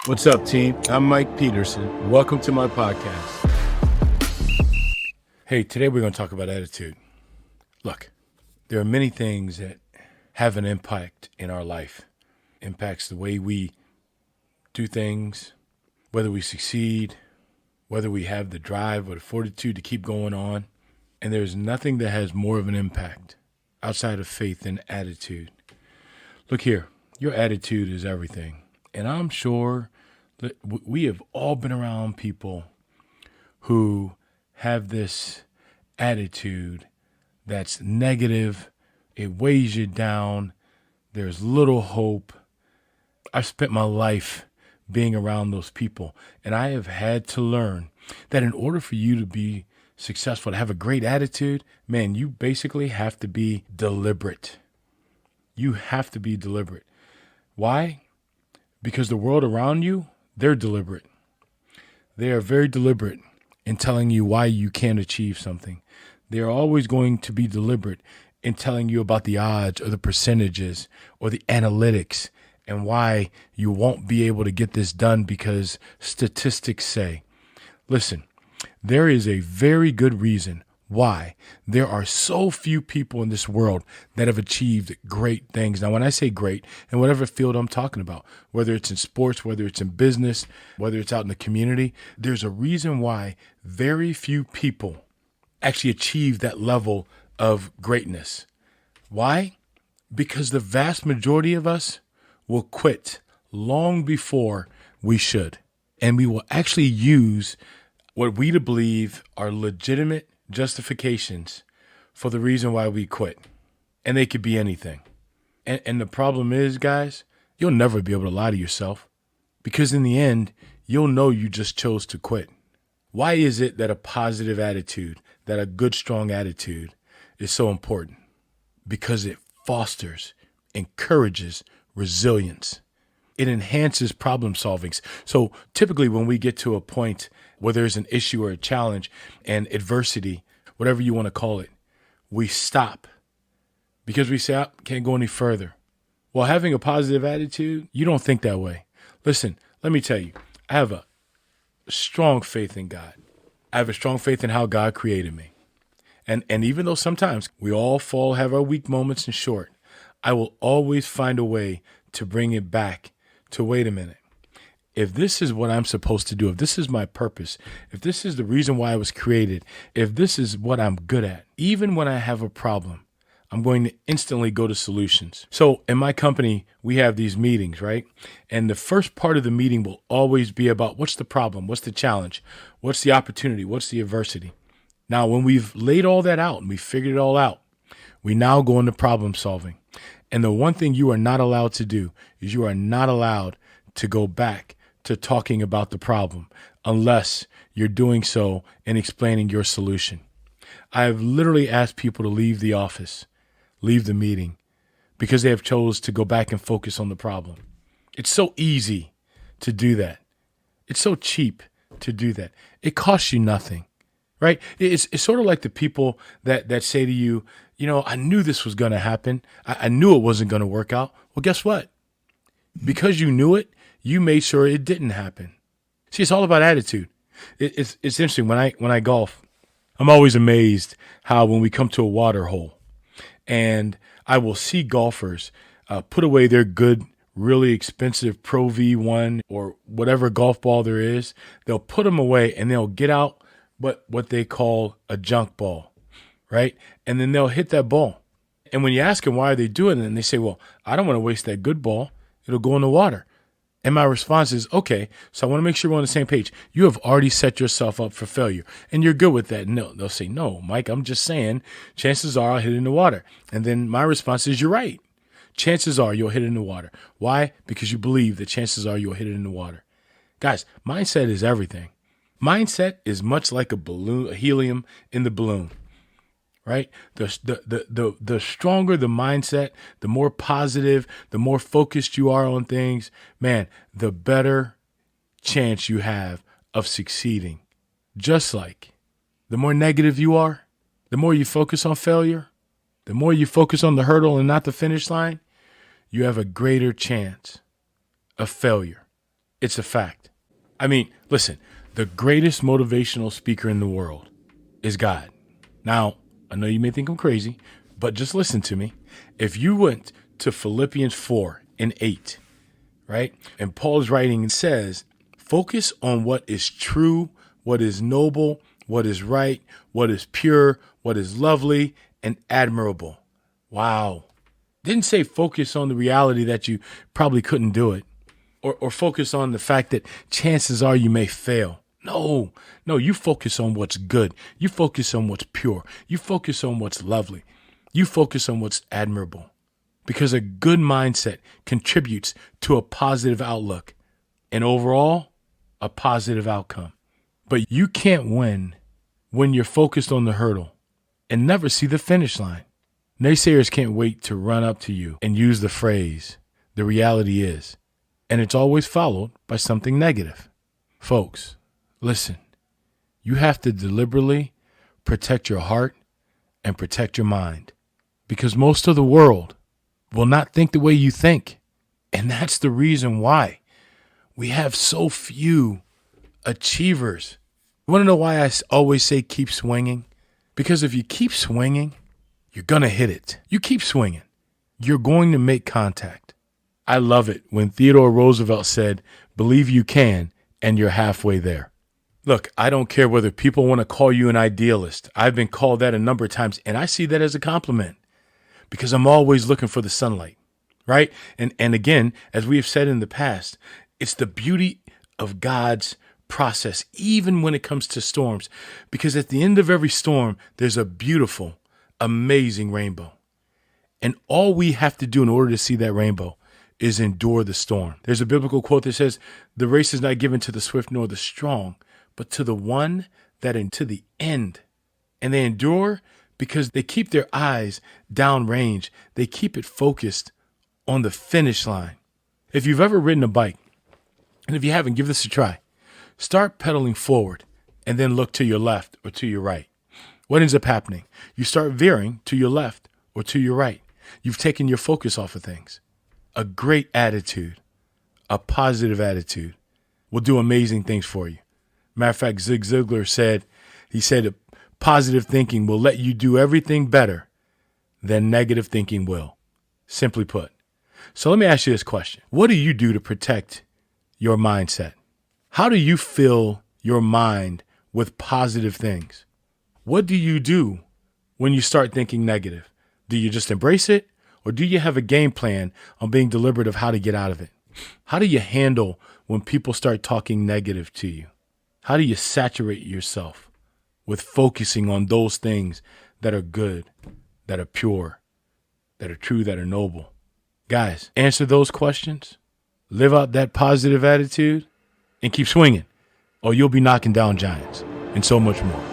What's up, team? I'm Mike Peterson. Welcome to my podcast. Hey, today we're going to talk about attitude. Look, there are many things that have an impact in our life. Impacts the way we do things, whether we succeed, whether we have the drive or the fortitude to keep going on. And there's nothing that has more of an impact outside of faith than attitude. Look here, your attitude is everything. And I'm sure we have all been around people who have this attitude that's negative. It weighs you down. There's little hope. I've spent my life being around those people, and I have had to learn that in order for you to be successful, to have a great attitude, man, you basically have to be deliberate. You have to be deliberate. Why? Because the world around you, they're deliberate. They are very deliberate in telling you why you can't achieve something. They're always going to be deliberate in telling you about the odds or the percentages or the analytics and why you won't be able to get this done because statistics say. Listen, there is a very good reason why there are so few people in this world that have achieved great things. Now, when I say great, in whatever field I'm talking about, whether it's in sports, whether it's in business, whether it's out in the community, there's a reason why very few people actually achieve that level of greatness. Why? Because the vast majority of us will quit long before we should. And we will actually use what we believe are legitimate justifications for the reason why we quit. And they could be anything. And the problem is, guys, you'll never be able to lie to yourself because in the end, you'll know you just chose to quit. Why is it that a positive attitude, that a good, strong attitude is so important? Because it fosters, encourages resilience. It enhances problem solving. So typically when we get to a point where there's an issue or a challenge and adversity, whatever you want to call it, we stop because we say, I can't go any further. Well, having a positive attitude, you don't think that way. Listen, let me tell you, I have a strong faith in God. I have a strong faith in how God created me. And even though sometimes we all have our weak moments and short, I will always find a way to bring it back to, wait a minute. If this is what I'm supposed to do, if this is my purpose, if this is the reason why I was created, if this is what I'm good at, even when I have a problem, I'm going to instantly go to solutions. So in my company, we have these meetings, right? And the first part of the meeting will always be about what's the problem? What's the challenge? What's the opportunity? What's the adversity? Now, when we've laid all that out and we figured it all out, we now go into problem solving. And the one thing you are not allowed to do is you are not allowed to go back to talking about the problem unless you're doing so and explaining your solution. I have literally asked people to leave the office, leave the meeting, because they have chose to go back and focus on the problem. It's so easy to do that. It's so cheap to do that. It costs you nothing, right? It's sort of like the people that say to you, I knew this was going to happen. I knew it wasn't going to work out. Well, guess what? Because you knew it, you made sure it didn't happen. See, it's all about attitude. It's interesting. When I golf, I'm always amazed how when we come to a water hole and I will see golfers put away their good, really expensive Pro V1 or whatever golf ball there is, they'll put them away and they'll get out what they call a junk ball, right? And then they'll hit that ball. And when you ask them why are they doing it, and they say, well, I don't want to waste that good ball. It'll go in the water. And my response is, okay, so I want to make sure we're on the same page. You have already set yourself up for failure, and you're good with that. No, they'll say, no, Mike, I'm just saying, chances are I'll hit it in the water. And then my response is, you're right. Chances are you'll hit it in the water. Why? Because you believe that chances are you'll hit it in the water. Guys, mindset is everything. Mindset is much like a balloon, a helium in the balloon. Right? The stronger the mindset, the more positive, the more focused you are on things, man, the better chance you have of succeeding. Just like the more negative you are, the more you focus on failure, the more you focus on the hurdle and not the finish line, you have a greater chance of failure. It's a fact. I mean, listen, the greatest motivational speaker in the world is God. Now, I know you may think I'm crazy, but just listen to me. If you went to Philippians 4 and 8, right? And Paul's writing says, focus on what is true, what is noble, what is right, what is pure, what is lovely and admirable. Wow. Didn't say focus on the reality that you probably couldn't do it, or focus on the fact that chances are you may fail. No, you focus on what's good. You focus on what's pure. You focus on what's lovely. You focus on what's admirable. Because a good mindset contributes to a positive outlook and overall, a positive outcome. But you can't win when you're focused on the hurdle and never see the finish line. Naysayers can't wait to run up to you and use the phrase, the reality is, and it's always followed by something negative. Folks, listen, you have to deliberately protect your heart and protect your mind because most of the world will not think the way you think. And that's the reason why we have so few achievers. You want to know why I always say keep swinging? Because if you keep swinging, you're going to hit it. You keep swinging. You're going to make contact. I love it when Theodore Roosevelt said, believe you can, and you're halfway there. Look, I don't care whether people want to call you an idealist. I've been called that a number of times, and I see that as a compliment because I'm always looking for the sunlight, right? And again, as we have said in the past, it's the beauty of God's process, even when it comes to storms, because at the end of every storm, there's a beautiful, amazing rainbow. And all we have to do in order to see that rainbow is endure the storm. There's a biblical quote that says, the race is not given to the swift nor the strong, but to the one that to the end. And they endure because they keep their eyes downrange. They keep it focused on the finish line. If you've ever ridden a bike, and if you haven't, give this a try. Start pedaling forward and then look to your left or to your right. What ends up happening? You start veering to your left or to your right. You've taken your focus off of things. A great attitude, a positive attitude, will do amazing things for you. Matter of fact, Zig Ziglar said, positive thinking will let you do everything better than negative thinking will. Simply put. So let me ask you this question. What do you do to protect your mindset? How do you fill your mind with positive things? What do you do when you start thinking negative? Do you just embrace it? Or do you have a game plan on being deliberate of how to get out of it? How do you handle when people start talking negative to you? How do you saturate yourself with focusing on those things that are good, that are pure, that are true, that are noble? Guys, answer those questions, live out that positive attitude, and keep swinging, or you'll be knocking down giants and so much more.